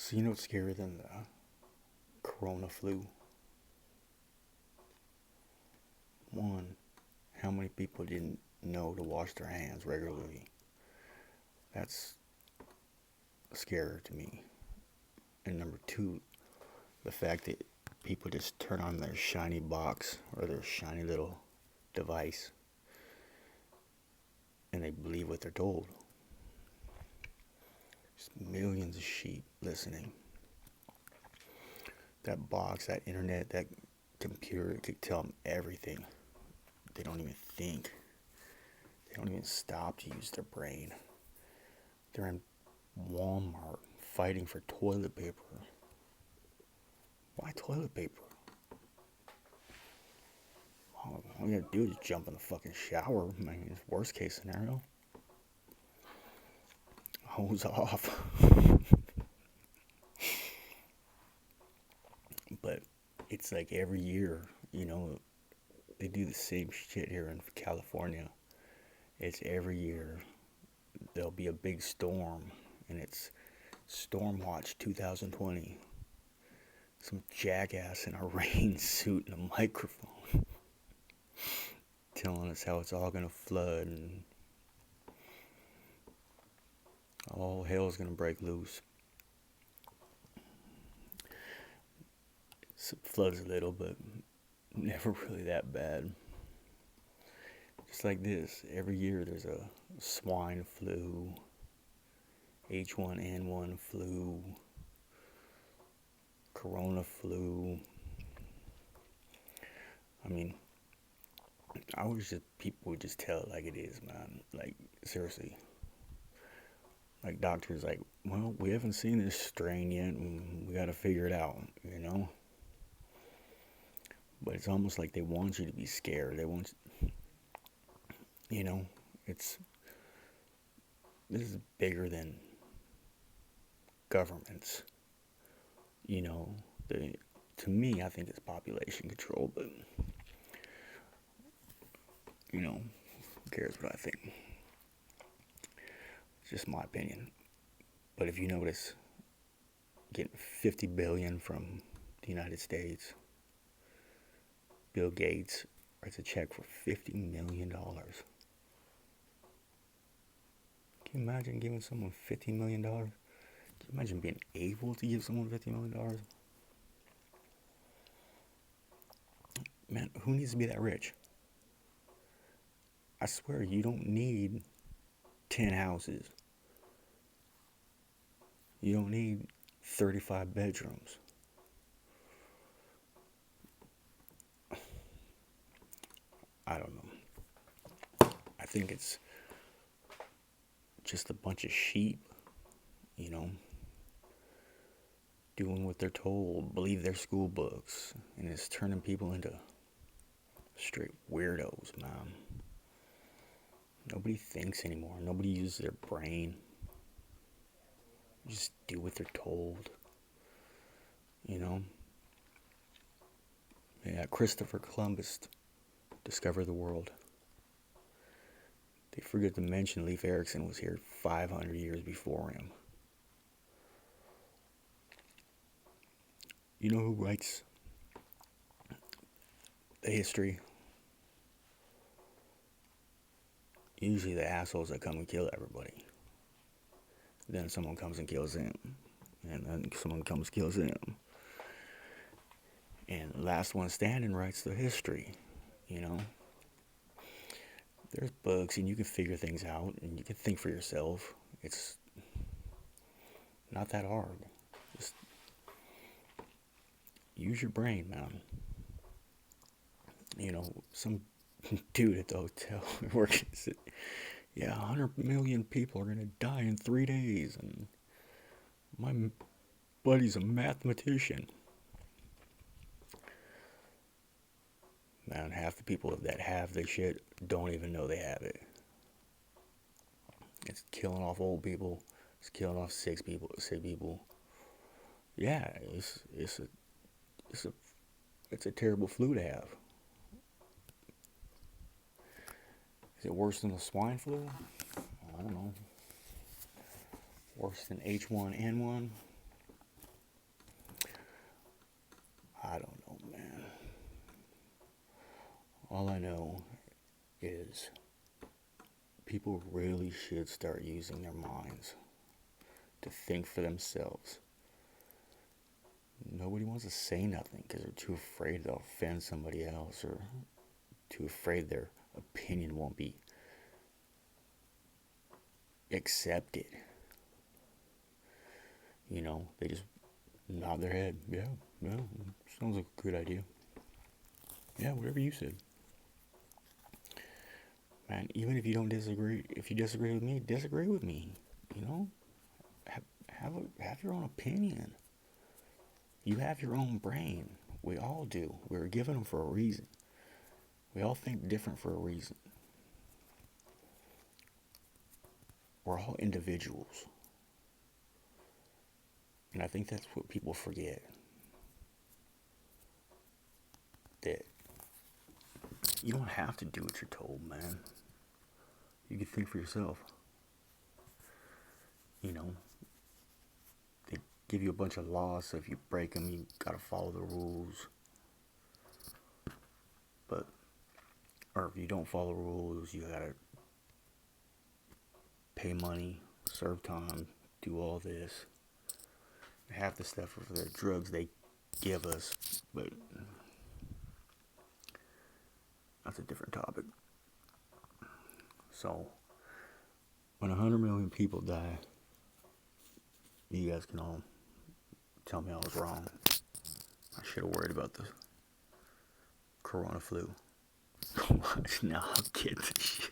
So you know what's scarier than the corona flu? One, how many people didn't know to wash their hands regularly? That's scarier to me. And number two, the fact that people just turn on their shiny box or their shiny little device and they believe what they're told. There's millions of sheep listening. That box, that internet, that computer, it could tell them everything. They don't even think. They don't even stop to use their brain. They're in Walmart fighting for toilet paper. Why toilet paper? All you gotta do is jump in the fucking shower. I mean, worst case scenario. Hose off. But it's like every year, they do the same shit here in California. It's every year there'll be a big storm, and it's Storm Watch 2020. Some jackass in a rain suit and a microphone telling us how it's all gonna flood and all hell's gonna break loose. It floods a little, but never really that bad. Just like this, every year there's a swine flu, H1N1 flu, corona flu. I mean, people would just tell it like it is, man. Like, seriously. Like, doctors, like, well, we haven't seen this strain yet, and we gotta figure it out, But it's almost like they want you to be scared. They want, this is bigger than governments. To me, I think it's population control, but, who cares what I think? It's just my opinion. But if you notice, getting 50 billion from the United States, Bill Gates writes a check for $50 million. Can you imagine giving someone $50 million? Can you imagine being able to give someone $50 million? Man, who needs to be that rich? I swear, you don't need 10 houses. You don't need 35 bedrooms. I don't know. I think it's just a bunch of sheep, doing what they're told, believe their school books, and it's turning people into straight weirdos, man. Nobody thinks anymore. Nobody uses their brain. Just do what they're told. Yeah, Christopher Columbus discovered the world. They forget to mention Leif Erikson was here 500 years before him. You know who writes the history? Usually the assholes that come and kill everybody. Then someone comes and kills them. And then someone comes and kills them. And the last one standing writes the history, There's books and you can figure things out and you can think for yourself. It's not that hard. Just use your brain, man. Some dude at the hotel working said, yeah, 100 million people are going to die in 3 days. And my buddy's a mathematician. Man, half the people that have this shit don't even know they have it. It's killing off old people. It's killing off sick people. Yeah, it's a terrible flu to have. Is it worse than the swine flu? I don't know. Worse than H1N1? people really should start using their minds to think for themselves. Nobody wants to say nothing because they're too afraid they'll offend somebody else, or too afraid their opinion won't be accepted. They just nod their head. Yeah, sounds like a good idea. Yeah, whatever you said. Man, even if you don't disagree, if you disagree with me, disagree with me. You know, have your own opinion. You have your own brain. We all do. We were given them for a reason. We all think different for a reason. We're all individuals. And I think that's what people forget. That you don't have to do what you're told, man. You can think for yourself. They give you a bunch of laws, so if you break them, you gotta follow the rules. Or if you don't follow the rules, you gotta pay money, serve time, do all this. Half the stuff for the drugs they give us, but that's a different topic. So, when 100 million people die, you guys can all tell me I was wrong. I should have worried about the corona flu. Watch now, I'll get this shit.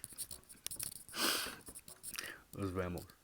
Los vemos.